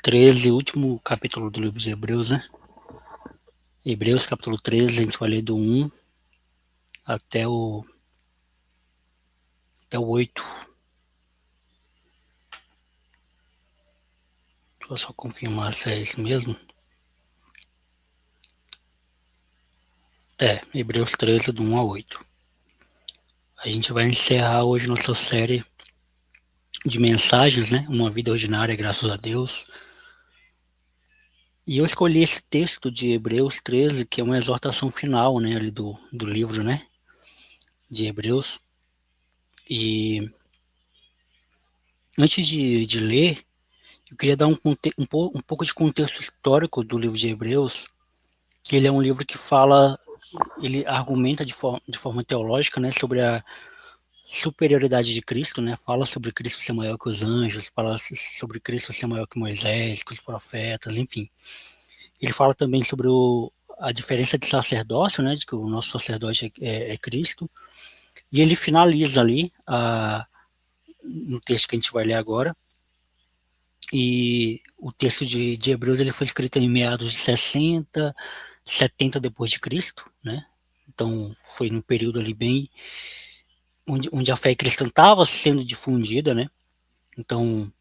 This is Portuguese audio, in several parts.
13, último capítulo do livro de Hebreus, né? Hebreus, capítulo 13, a gente vai ler do 1 até o 8. Deixa eu só confirmar se é isso mesmo. Hebreus 13, do 1 a 8. A gente vai encerrar hoje nossa série de mensagens, né? Uma vida ordinária, graças a Deus. E eu escolhi esse texto de Hebreus 13, que é uma exortação final, né? Ali do livro, né? De Hebreus. E antes de ler, eu queria dar um pouco de contexto histórico do livro de Hebreus, que ele é um livro que ele argumenta de forma teológica, né, sobre a superioridade de Cristo, né, fala sobre Cristo ser maior que os anjos, fala sobre Cristo ser maior que Moisés, que os profetas, enfim. Ele fala também sobre a diferença de sacerdócio, né, de que o nosso sacerdote é Cristo, e ele finaliza ali, no texto que a gente vai ler agora. E o texto de Hebreus ele foi escrito em meados de 60, 70 depois de Cristo, né? Então foi num período ali bem onde a fé cristã estava sendo difundida, né? Então,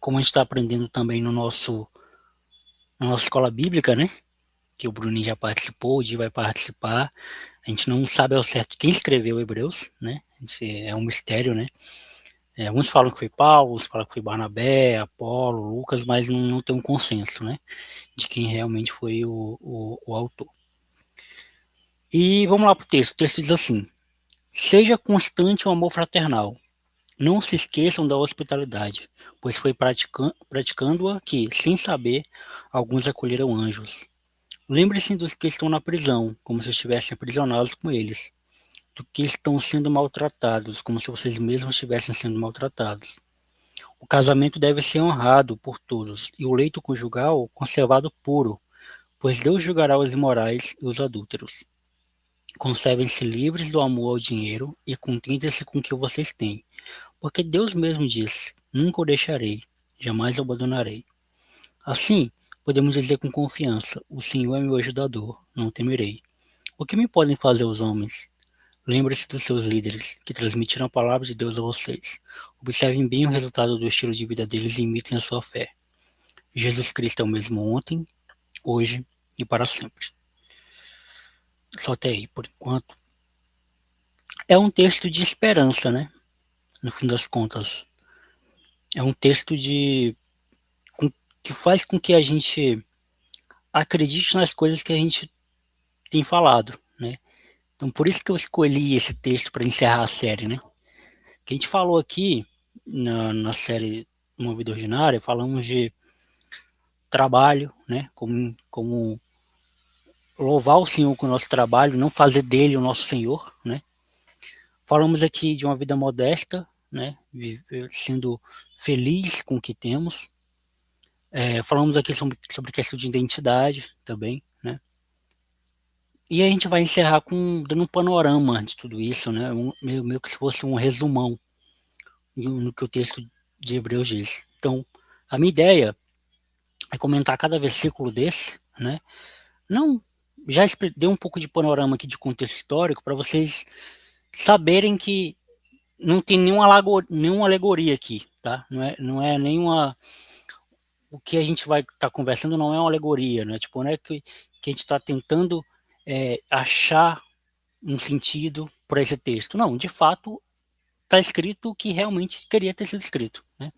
como a gente está aprendendo também na nossa escola bíblica, né? Que o Bruninho já participou, o Di vai participar. A gente não sabe ao certo quem escreveu Hebreus, né? É um mistério, né? Uns falam que foi Paulo, outros falam que foi Barnabé, Apolo, Lucas, mas não tem um consenso, né? De quem realmente foi o autor. E vamos lá para o texto. O texto diz assim: seja constante o amor fraternal. Não se esqueçam da hospitalidade, pois foi praticando-a que, sem saber, alguns acolheram anjos. Lembre-se dos que estão na prisão, como se estivessem aprisionados com eles, do que estão sendo maltratados, como se vocês mesmos estivessem sendo maltratados. O casamento deve ser honrado por todos, e o leito conjugal conservado puro, pois Deus julgará os imorais e os adúlteros. Conservem-se livres do amor ao dinheiro e contentem-se com o que vocês têm, porque Deus mesmo disse: nunca o deixarei, jamais o abandonarei. Assim, podemos dizer com confiança: o Senhor é meu ajudador, não temerei. O que me podem fazer os homens? Lembre-se dos seus líderes, que transmitiram a palavra de Deus a vocês. Observem bem o resultado do estilo de vida deles e imitem a sua fé. Jesus Cristo é o mesmo ontem, hoje e para sempre. Só até aí, por enquanto. É um texto de esperança, né? No fim das contas. É um texto que faz com que a gente acredite nas coisas que a gente tem falado, né? Então, por isso que eu escolhi esse texto para encerrar a série, né? Que a gente falou aqui na série Uma Vida Ordinária, falamos de trabalho, né? Como louvar o Senhor com o nosso trabalho, não fazer dele o nosso Senhor, né? Falamos aqui de uma vida modesta, né? Sendo feliz com o que temos. Falamos aqui sobre questão de identidade também, né? E a gente vai encerrar dando um panorama de tudo isso, né? Meio que se fosse um resumão no que o texto de Hebreus diz. Então, a minha ideia é comentar cada versículo desse, né? Não, já dei um pouco de panorama aqui de contexto histórico para vocês saberem que não tem nenhuma alegoria aqui, tá? Não é nenhuma. O que a gente vai estar conversando não é uma alegoria, né? Tipo, não é que a gente está tentando achar um sentido para esse texto. Não, de fato, está escrito o que realmente queria ter sido escrito, né?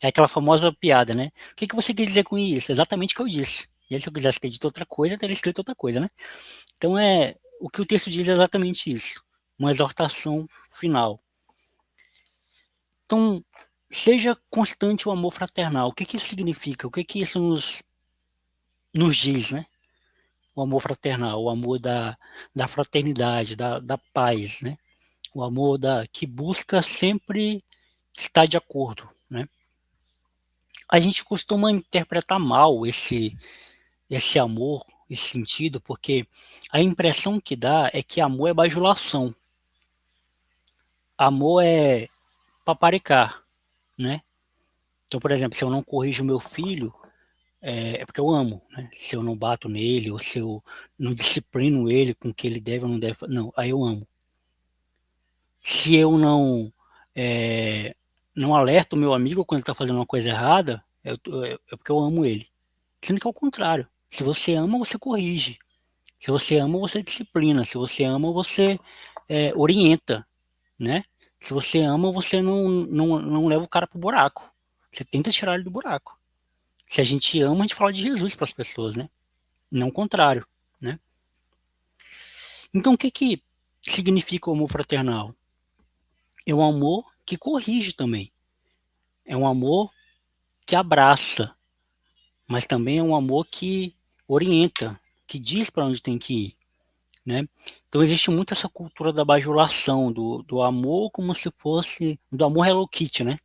É aquela famosa piada, né? O que você quer dizer com isso? Exatamente o que eu disse. E aí, se eu quisesse ter dito outra coisa, teria escrito outra coisa, né? Então, o que o texto diz é exatamente isso. Uma exortação final. Então, seja constante o amor fraternal. O que isso significa? O que isso nos diz, né? O amor fraternal, o amor da fraternidade, da paz, né? O amor que busca sempre estar de acordo, né? A gente costuma interpretar mal esse amor, esse sentido, porque a impressão que dá é que amor é bajulação. Amor é paparicar, né? Então, por exemplo, se eu não corrijo meu filho, é porque eu amo, né? Se eu não bato nele, ou se eu não disciplino ele com o que ele deve ou não deve, não, aí eu amo. Se eu é, não alerto o meu amigo quando ele está fazendo uma coisa errada, é porque eu amo ele. Sendo que é o contrário. Se você ama, você corrige. Se você ama, você disciplina. Se você ama, você orienta, né? Se você ama, você não leva o cara pro buraco. Você tenta tirar ele do buraco. Se a gente ama, a gente fala de Jesus para as pessoas, né? Não o contrário, né? Então, o que que significa o amor fraternal? É um amor que corrige também. É um amor que abraça, mas também é um amor que orienta, que diz para onde tem que ir, né? Então existe muito essa cultura da bajulação, do amor como se fosse, do amor Hello Kitty, né?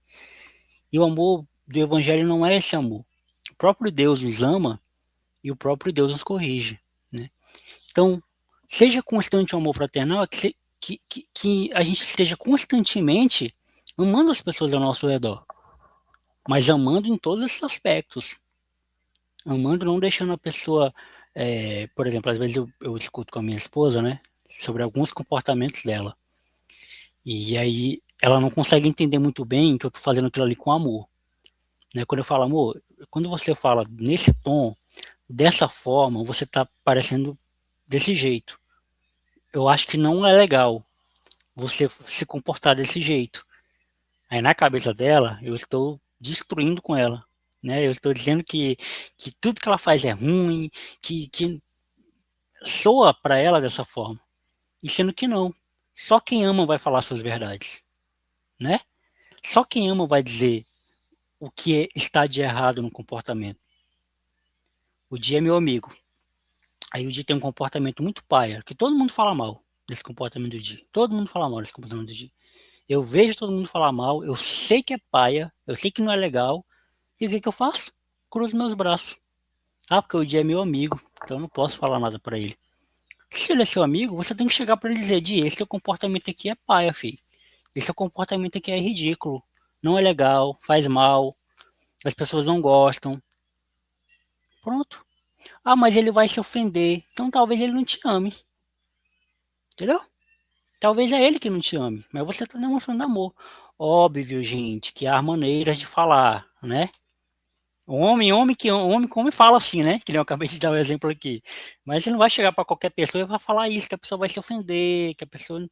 E o amor do evangelho não é esse amor. O próprio Deus nos ama e o próprio Deus nos corrige, né? Então, seja constante o amor fraternal, que a gente esteja constantemente amando as pessoas ao nosso redor, mas amando em todos esses aspectos, amando, não deixando a pessoa, por exemplo, às vezes eu discuto com a minha esposa, né, sobre alguns comportamentos dela. E aí ela não consegue entender muito bem que eu tô fazendo aquilo ali com amor. Né? Quando eu falo amor, quando você fala nesse tom, dessa forma, você tá parecendo desse jeito. Eu acho que não é legal você se comportar desse jeito. Aí na cabeça dela, eu estou destruindo com ela. Né? Eu estou dizendo que tudo que ela faz é ruim, que soa para ela dessa forma. E sendo que não. Só quem ama vai falar suas verdades, né? Só quem ama vai dizer o que está de errado no comportamento. O Di é meu amigo. Aí o Di tem um comportamento muito paia, que todo mundo fala mal desse comportamento do Di. Todo mundo fala mal desse comportamento do Di. Eu vejo todo mundo falar mal, eu sei que é paia, eu sei que não é legal, e o que que eu faço? Cruzo meus braços. Ah, porque o Di é meu amigo, então eu não posso falar nada pra ele. Se ele é seu amigo, você tem que chegar pra ele e dizer: Di, esse seu comportamento aqui é paia, filho. Esse seu comportamento aqui é ridículo. Não é legal, faz mal, as pessoas não gostam. Pronto. Ah, mas ele vai se ofender. Então talvez ele não te ame. Entendeu? Talvez é ele que não te ame, mas você está demonstrando amor. Óbvio, gente, que há maneiras de falar, né? Homem com homem fala assim, né? Que nem eu acabei de dar o exemplo aqui. Mas você não vai chegar para qualquer pessoa e vai falar isso, que a pessoa vai se ofender, que a pessoa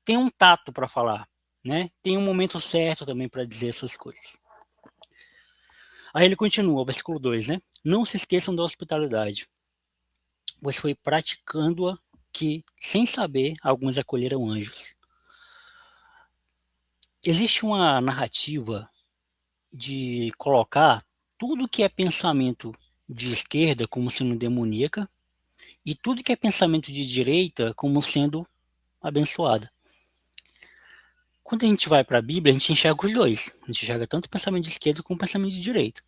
tem um tato para falar, né? Tem um momento certo também para dizer essas coisas. Aí ele continua, versículo 2, né? Não se esqueçam da hospitalidade, pois foi praticando-a que, sem saber, alguns acolheram anjos. Existe uma narrativa de colocar tudo que é pensamento de esquerda como sendo demoníaca e tudo que é pensamento de direita como sendo abençoada. Quando a gente vai para a Bíblia, a gente enxerga os dois. A gente enxerga tanto o pensamento de esquerda como o pensamento de direita.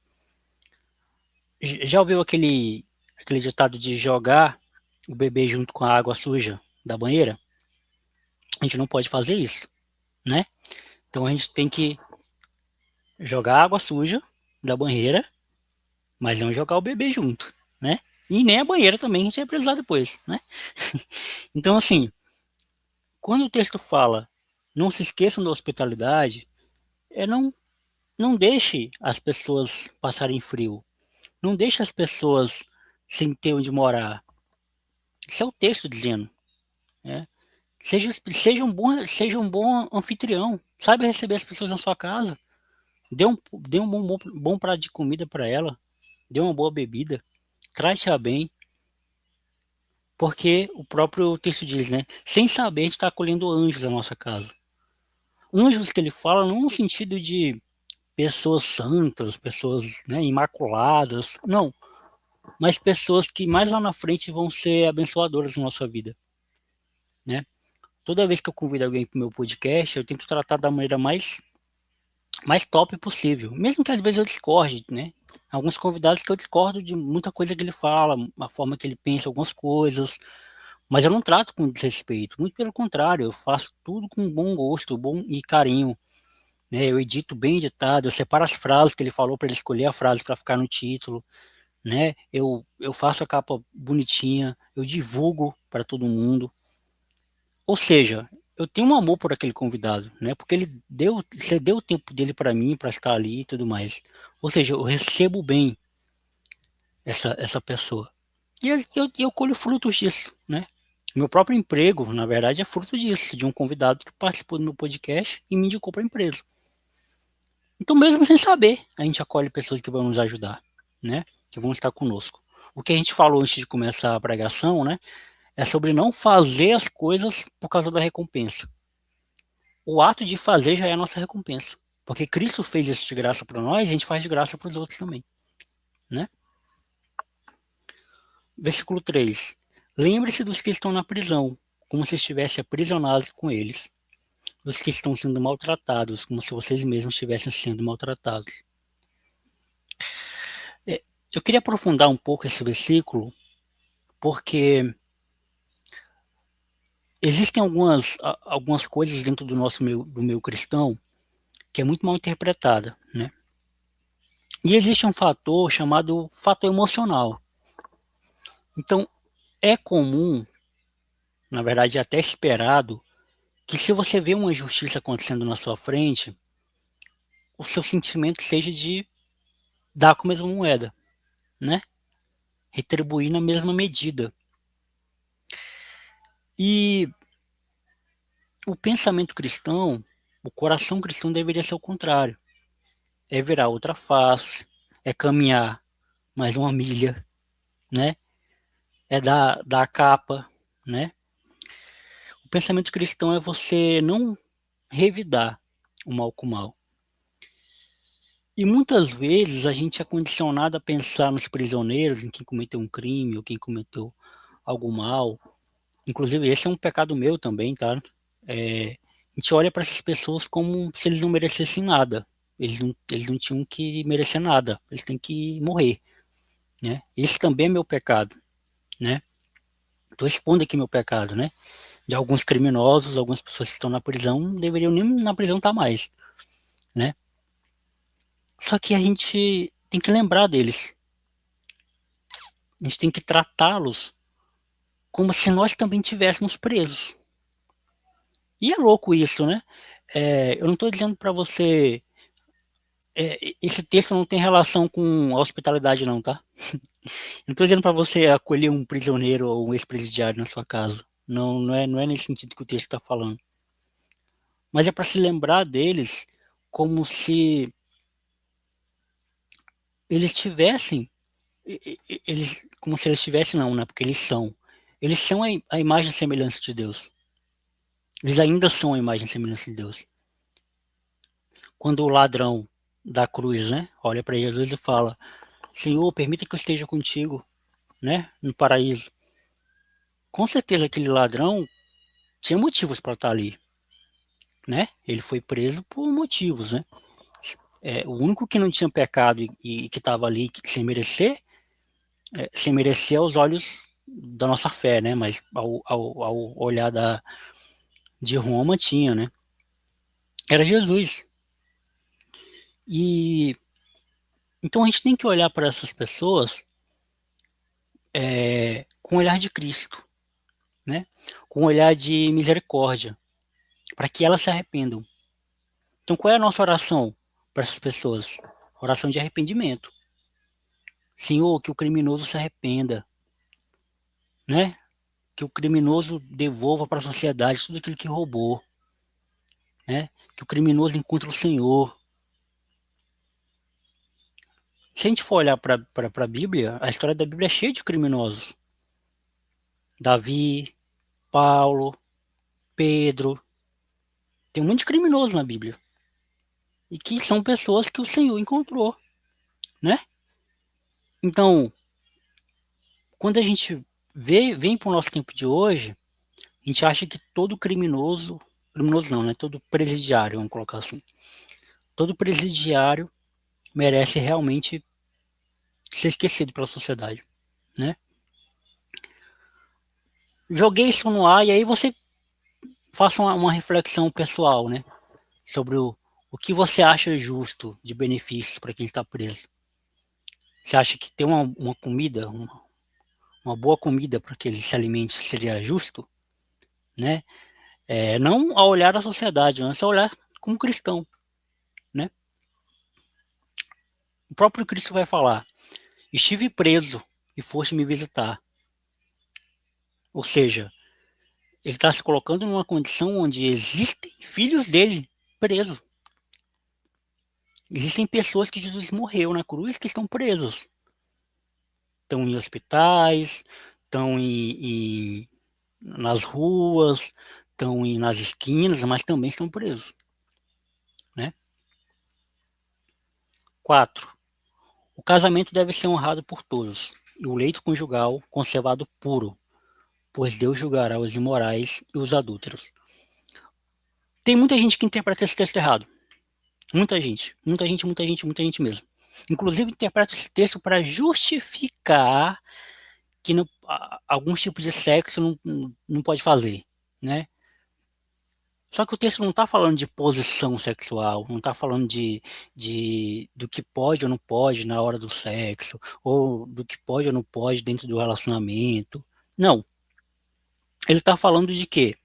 Já ouviu aquele ditado de jogar o bebê junto com a água suja da banheira? A gente não pode fazer isso, né? Então a gente tem que jogar a água suja da banheira, mas não jogar o bebê junto, né? E nem a banheira também, a gente vai precisar depois, né? Então, assim, quando o texto fala não se esqueçam da hospitalidade, não deixe as pessoas passarem frio. Não deixe as pessoas sem ter onde morar. Isso é o texto dizendo, né? Seja um bom anfitrião. Saiba receber as pessoas na sua casa. Dê um bom prato de comida para ela. Dê uma boa bebida. Trate-a bem. Porque o próprio texto diz, né? Sem saber, a gente está acolhendo anjos na nossa casa. Anjos que ele fala não no sentido de pessoas santas, pessoas, né, imaculadas. Não. Mas pessoas que mais lá na frente vão ser abençoadoras na nossa vida, né? Toda vez que eu convido alguém para o meu podcast, eu tento tratar da maneira mais top possível. Mesmo que às vezes eu discorde, né? Alguns convidados que eu discordo de muita coisa que ele fala, a forma que ele pensa algumas coisas, mas eu não trato com desrespeito, muito pelo contrário, eu faço tudo com bom gosto, bom e carinho, né? Eu edito bem editado, eu separo as frases que ele falou para ele escolher a frase para ficar no título, né? Eu faço a capa bonitinha, eu divulgo para todo mundo. Ou seja, eu tenho um amor por aquele convidado, né? Porque ele cedeu o tempo dele para mim, para estar ali e tudo mais. Ou seja, eu recebo bem essa pessoa. E eu colho frutos disso, né? Meu próprio emprego, na verdade, é fruto disso, de um convidado que participou do meu podcast e me indicou para a empresa. Então, mesmo sem saber, a gente acolhe pessoas que vão nos ajudar, né? Que vão estar conosco. O que a gente falou antes de começar a pregação, né? É sobre não fazer as coisas por causa da recompensa. O ato de fazer já é a nossa recompensa. Porque Cristo fez isso de graça para nós, e a gente faz de graça para os outros também, né? Versículo 3. Lembre-se dos que estão na prisão, como se estivesse aprisionados com eles. Dos que estão sendo maltratados, como se vocês mesmos estivessem sendo maltratados. Eu queria aprofundar um pouco esse versículo, porque existem algumas coisas dentro do meio cristão que é muito mal interpretada, né? E existe um fator chamado fator emocional. Então, é comum, na verdade, até esperado, que se você vê uma injustiça acontecendo na sua frente, o seu sentimento seja de dar com a mesma moeda, né? Retribuir na mesma medida. E o pensamento cristão, o coração cristão deveria ser o contrário. É virar outra face, é caminhar mais uma milha, né? É dar a capa, né? O pensamento cristão é você não revidar o mal com o mal. E muitas vezes a gente é condicionado a pensar nos prisioneiros, em quem cometeu um crime ou quem cometeu algo mal. Inclusive, esse é um pecado meu também, tá? A gente olha para essas pessoas como se eles não merecessem nada. Eles não tinham que merecer nada. Eles têm que morrer, né? Esse também é meu pecado, né? Estou expondo aqui meu pecado, né? De alguns criminosos, algumas pessoas que estão na prisão, não deveriam nem na prisão estar mais, né? Só que a gente tem que lembrar deles. A gente tem que tratá-los como se nós também tivéssemos presos. E é louco isso, né? Eu não estou dizendo para você. Esse texto não tem relação com a hospitalidade, não, tá? Não estou dizendo para você acolher um prisioneiro ou um ex-presidiário na sua casa. Não, não é nesse sentido que o texto está falando. Mas é para se lembrar deles como se eles tivessem. Como se eles tivessem, não, né? Porque eles são. Eles são a imagem e semelhança de Deus. Eles ainda são a imagem e semelhança de Deus. Quando o ladrão da cruz, né, olha para Jesus e fala: Senhor, permita que eu esteja contigo, né, no paraíso. Com certeza aquele ladrão tinha motivos para estar ali, né? Ele foi preso por motivos, né? O único que não tinha pecado e que estava ali sem merecer aos olhos da nossa fé, né? Mas ao olhar de Roma tinha, né? Era Jesus. E então a gente tem que olhar para essas pessoas com o olhar de Cristo, né? Com um olhar de misericórdia, para que elas se arrependam. Então, qual é a nossa oração para essas pessoas? Oração de arrependimento. Senhor, que o criminoso se arrependa, né? Que o criminoso devolva para a sociedade tudo aquilo que roubou, né? Que o criminoso encontre o Senhor. Se a gente for olhar para a Bíblia, a história da Bíblia é cheia de criminosos. Davi, Paulo, Pedro, tem um monte de criminosos na Bíblia. E que são pessoas que o Senhor encontrou, né? Então, quando a gente vem para o nosso tempo de hoje, a gente acha que todo criminoso não, né? Todo presidiário, vamos colocar assim. Todo presidiário merece realmente ser esquecido pela sociedade, né? Joguei isso no ar e aí você faça uma reflexão pessoal, né? Sobre o O que você acha justo de benefícios para quem está preso? Você acha que ter uma comida, uma boa comida para que ele se alimente seria justo? Né? Não ao olhar da sociedade, mas ao olhar como cristão. Né? O próprio Cristo vai falar: estive preso e foste me visitar. Ou seja, ele está se colocando numa condição onde existem filhos dele presos. Existem pessoas que Jesus morreu na cruz que estão presos. Estão em hospitais, estão nas ruas, estão nas esquinas, mas também estão presos. Né? 4. O casamento deve ser honrado por todos, e o leito conjugal conservado puro, pois Deus julgará os imorais e os adúlteros. Tem muita gente que interpreta esse texto errado. Muita gente mesmo. Inclusive interpreta esse texto para justificar que alguns tipos de sexo não pode fazer, né? Só que o texto não está falando de posição sexual, não está falando do que pode ou não pode na hora do sexo, ou do que pode ou não pode dentro do relacionamento. Não. Ele está falando de que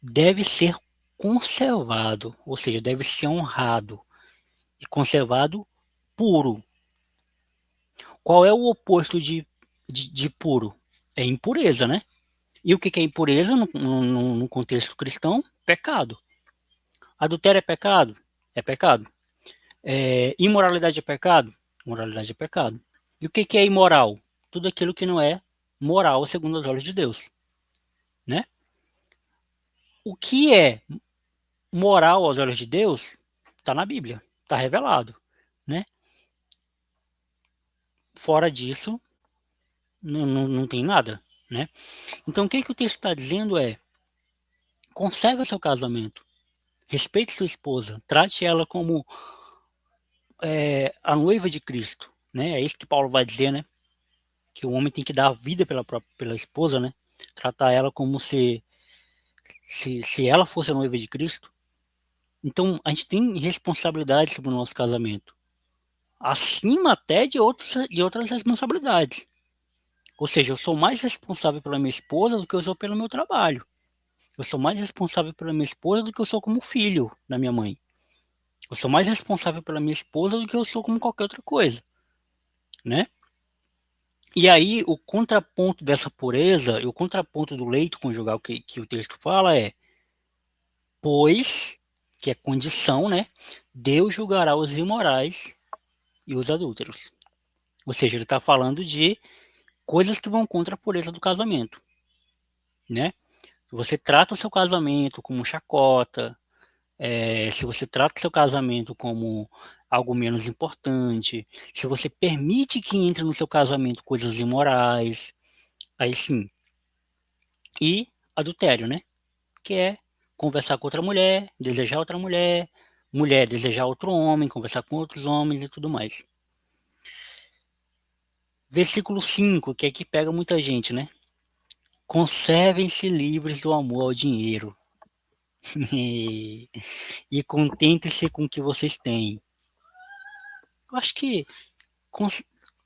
deve ser conservado, ou seja, deve ser honrado e conservado puro. Qual é o oposto de puro? É impureza, né? E o que é impureza no contexto cristão? Pecado. Adultério é pecado? É pecado. Imoralidade é pecado? Moralidade é pecado. E o que é imoral? Tudo aquilo que não é moral segundo os olhos de Deus. Né? O que é moral aos olhos de Deus está na Bíblia, está revelado. Né? Fora disso, não tem nada. Né? Então, o que o texto está dizendo é: conserve o seu casamento, respeite sua esposa, trate ela como a noiva de Cristo. Né? É isso que Paulo vai dizer, né? Que o homem tem que dar a vida pela esposa, né? Tratar ela como se ela fosse a noiva de Cristo. Então, a gente tem responsabilidade sobre o nosso casamento, acima até de outras responsabilidades. Ou seja, eu sou mais responsável pela minha esposa do que eu sou pelo meu trabalho. Eu sou mais responsável pela minha esposa do que eu sou como filho da minha mãe. Eu sou mais responsável pela minha esposa do que eu sou como qualquer outra coisa, né? E aí, o contraponto dessa pureza, e o contraponto do leito conjugal que o texto fala é: pois, que é condição, né? Deus julgará os imorais e os adúlteros. Ou seja, ele está falando de coisas que vão contra a pureza do casamento, né? Se você trata o seu casamento como chacota, se você trata o seu casamento como algo menos importante, se você permite que entre no seu casamento coisas imorais, aí sim. E adultério, né? Que é conversar com outra mulher, desejar outra mulher, mulher desejar outro homem, conversar com outros homens e tudo mais. Versículo 5, que aqui pega muita gente, né? Conservem-se livres do amor ao dinheiro. E contentem-se com o que vocês têm. Eu acho que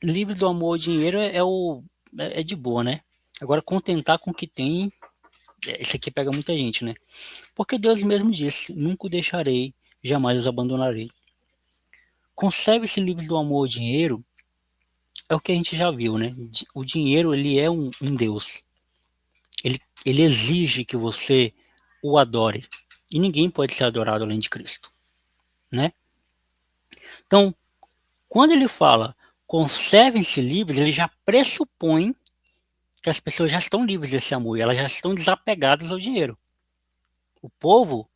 livre do amor ao dinheiro é de boa, né? Agora, contentar com o que tem, isso aqui pega muita gente, né? Porque Deus mesmo disse: nunca o deixarei, jamais os abandonarei. Conserve-se livre do amor ao dinheiro é o que a gente já viu, né? O dinheiro, ele é um Deus. Ele exige que você o adore. E ninguém pode ser adorado além de Cristo, né? Então, quando ele fala conservem-se livres, ele já pressupõe que as pessoas já estão livres desse amor, elas já estão desapegadas ao dinheiro. O povo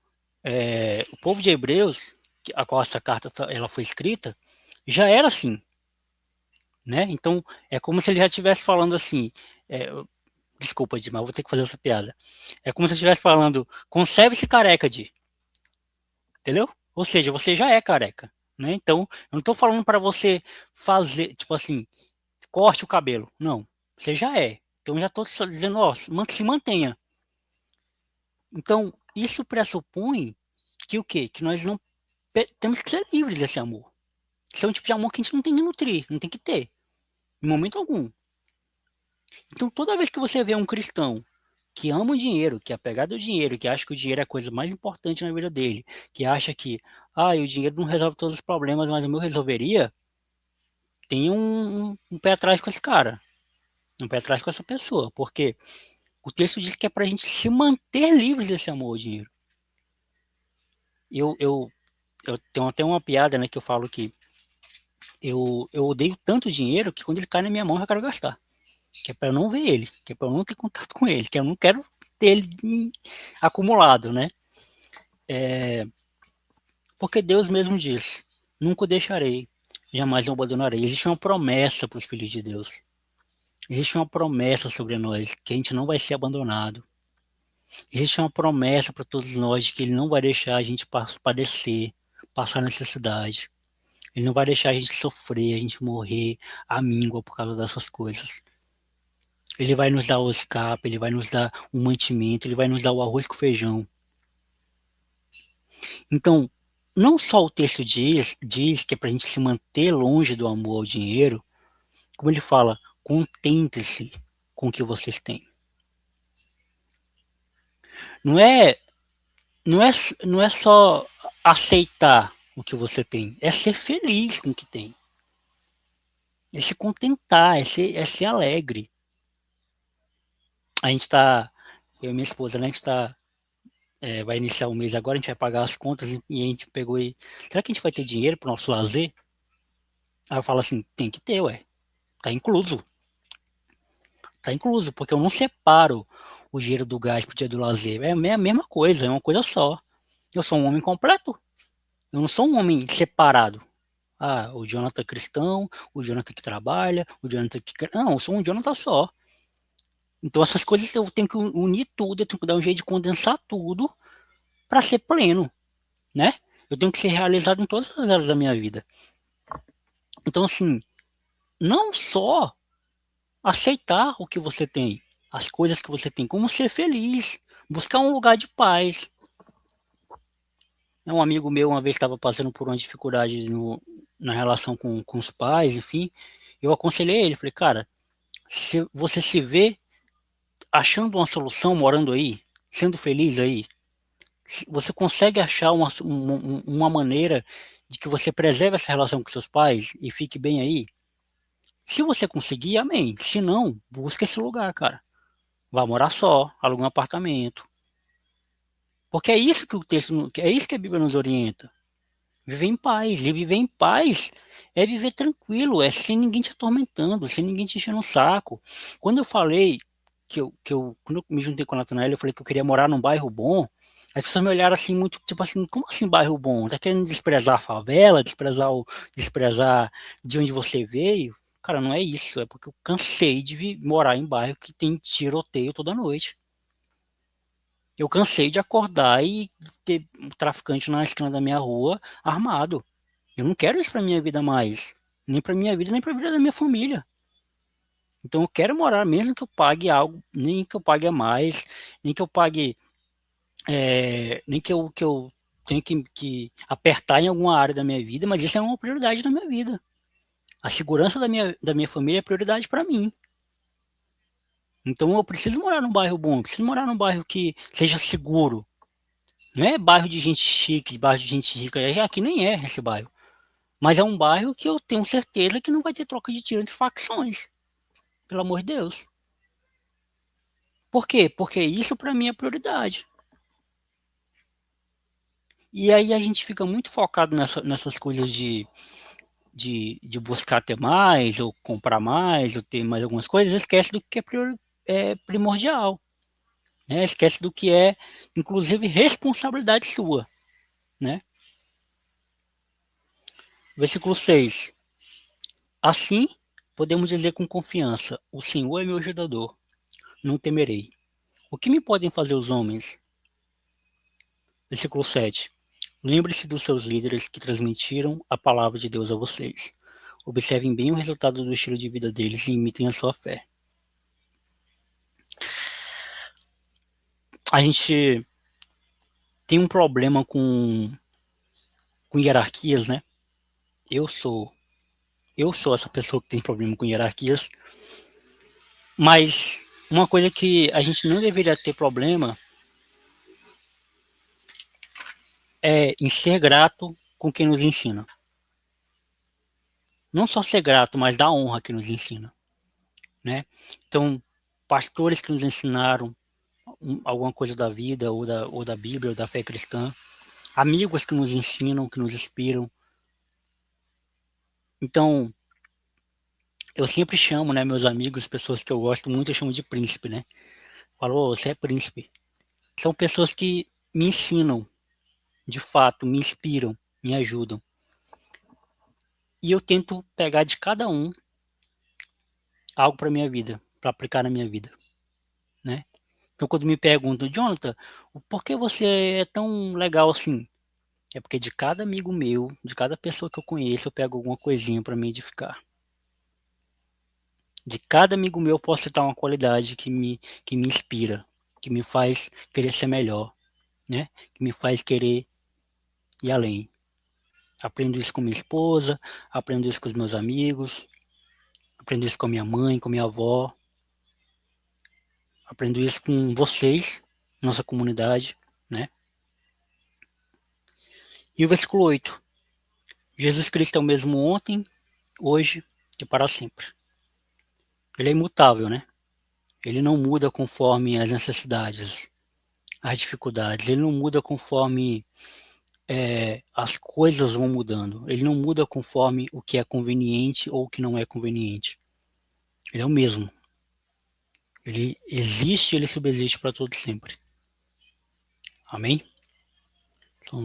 de Hebreus, a qual essa carta ela foi escrita, já era assim, né? Então, é como se ele já estivesse falando assim, desculpa, Edmar, vou ter que fazer essa piada. É como se ele estivesse falando, conserve-se careca, entendeu? Ou seja, você já é careca, né? Então, eu não estou falando para você fazer, tipo assim, corte o cabelo. Não, você já é. Então, já estou dizendo, ó, se mantenha. Então, isso pressupõe que o quê? Que nós não temos que ser livres desse amor. Esse é um tipo de amor que a gente não tem que nutrir, não tem que ter, em momento algum. Então, toda vez que você vê um cristão que ama o dinheiro, que é apegado ao dinheiro, que acha que o dinheiro é a coisa mais importante na vida dele, que acha que, o dinheiro não resolve todos os problemas, mas o meu resolveria, tem um pé atrás com esse cara, um pé atrás com essa pessoa, porque o texto diz que é para a gente se manter livres desse amor ao dinheiro. Eu, eu, eu tenho até uma piada, né, que eu falo que eu odeio tanto dinheiro que quando ele cai na minha mão eu já quero gastar. Que é para eu não ver ele, que é para eu não ter contato com ele, que eu não quero ter ele acumulado, né? Porque Deus mesmo diz: nunca o deixarei, jamais o abandonarei. Existe uma promessa para os filhos de Deus. Existe uma promessa sobre nós que a gente não vai ser abandonado. Existe uma promessa para todos nós de que Ele não vai deixar a gente padecer, passar necessidade. Ele não vai deixar a gente sofrer, a gente morrer à míngua por causa dessas coisas. Ele vai nos dar o escape, ele vai nos dar o mantimento, ele vai nos dar o arroz com feijão. Então, não só o texto diz que é para a gente se manter longe do amor ao dinheiro, como ele fala, contente-se com o que vocês têm. Não é, não é, não é só aceitar o que você tem, é ser feliz com o que tem. É se contentar, é ser alegre. A gente está, eu e minha esposa, né, a gente está vai iniciar o mês agora, a gente vai pagar as contas e a gente pegou e. Será que a gente vai ter dinheiro para o nosso lazer? Aí eu falo assim, tem que ter, ué. Tá incluso. Tá incluso, porque eu não separo o dinheiro do gás pro dia do lazer. É a mesma coisa, é uma coisa só. Eu sou um homem completo. Eu não sou um homem separado. O Jonathan cristão, o Jonathan que trabalha, o Jonathan que. Não, eu sou um Jonathan só. Então essas coisas eu tenho que unir tudo, eu tenho que dar um jeito de condensar tudo para ser pleno, né? Eu tenho que ser realizado em todas as áreas da minha vida. Então, assim, não só aceitar o que você tem, as coisas que você tem, como ser feliz, buscar um lugar de paz. Um amigo meu uma vez estava passando por uma dificuldade na relação com os pais, enfim. Eu aconselhei ele, falei, cara, se você se vê achando uma solução morando aí, sendo feliz aí, você consegue achar uma maneira de que você preserve essa relação com seus pais e fique bem aí? Se você conseguir, amém. Se não, busca esse lugar, cara. Vá morar só, aluga um apartamento. Porque é isso que o texto, é isso que a Bíblia nos orienta. Viver em paz. E viver em paz é viver tranquilo, é sem ninguém te atormentando, sem ninguém te enchendo o saco. Quando eu falei quando eu me juntei com a Natanael, eu falei que eu queria morar num bairro bom, as pessoas me olharam assim, muito, tipo assim, como assim bairro bom? Tá querendo desprezar a favela, desprezar de onde você veio? Cara, não é isso, é porque eu cansei de morar em bairro que tem tiroteio toda noite. Eu cansei de acordar e ter um traficante na esquina da minha rua armado. Eu não quero isso pra minha vida mais. Nem pra minha vida, nem pra vida da minha família. Então eu quero morar, mesmo que eu pague algo, nem que eu pague a mais, nem que eu pague, nem que eu tenha que apertar em alguma área da minha vida, mas isso é uma prioridade da minha vida. A segurança da minha família é prioridade para mim. Então eu preciso morar num bairro bom, eu preciso morar num bairro que seja seguro. Não é bairro de gente chique, bairro de gente rica, aqui nem é esse bairro. Mas é um bairro que eu tenho certeza que não vai ter troca de tiro entre facções. Pelo amor de Deus. Por quê? Porque isso para mim é prioridade. E aí a gente fica muito focado nessas coisas de buscar ter mais, ou comprar mais, ou ter mais algumas coisas, esquece do que é primordial. Né? Esquece do que é, inclusive, responsabilidade sua. Né? Versículo 6. Assim, podemos dizer com confiança: o Senhor é meu ajudador, não temerei. O que me podem fazer os homens? Versículo 7. Lembre-se dos seus líderes que transmitiram a palavra de Deus a vocês. Observem bem o resultado do estilo de vida deles e imitem a sua fé. A gente tem um problema com hierarquias, né? Eu sou essa pessoa que tem problema com hierarquias, mas uma coisa que a gente não deveria ter problema é em ser grato com quem nos ensina. Não só ser grato, mas dar honra que nos ensina, né? Então, pastores que nos ensinaram alguma coisa da vida, ou da Bíblia, ou da fé cristã, amigos que nos ensinam, que nos inspiram. Então, eu sempre chamo, né, meus amigos, pessoas que eu gosto muito, eu chamo de príncipe, né? Falo, oh, você é príncipe. São pessoas que me ensinam, de fato, me inspiram, me ajudam. E eu tento pegar de cada um algo para minha vida, para aplicar na minha vida, né? Então, quando me perguntam, Jonathan, por que você é tão legal assim? É porque de cada amigo meu, de cada pessoa que eu conheço, eu pego alguma coisinha para me edificar. De cada amigo meu, eu posso citar uma qualidade que me inspira, que me faz querer ser melhor, né? Que me faz querer ir além. Aprendo isso com minha esposa, aprendo isso com os meus amigos, aprendo isso com a minha mãe, com a minha avó, aprendo isso com vocês, nossa comunidade, né? E o versículo 8. Jesus Cristo é o mesmo ontem, hoje e para sempre. Ele é imutável, né? Ele não muda conforme as necessidades, as dificuldades. Ele não muda conforme as coisas vão mudando. Ele não muda conforme o que é conveniente ou o que não é conveniente. Ele é o mesmo. Ele existe e ele subsiste para todo sempre. Amém? Então,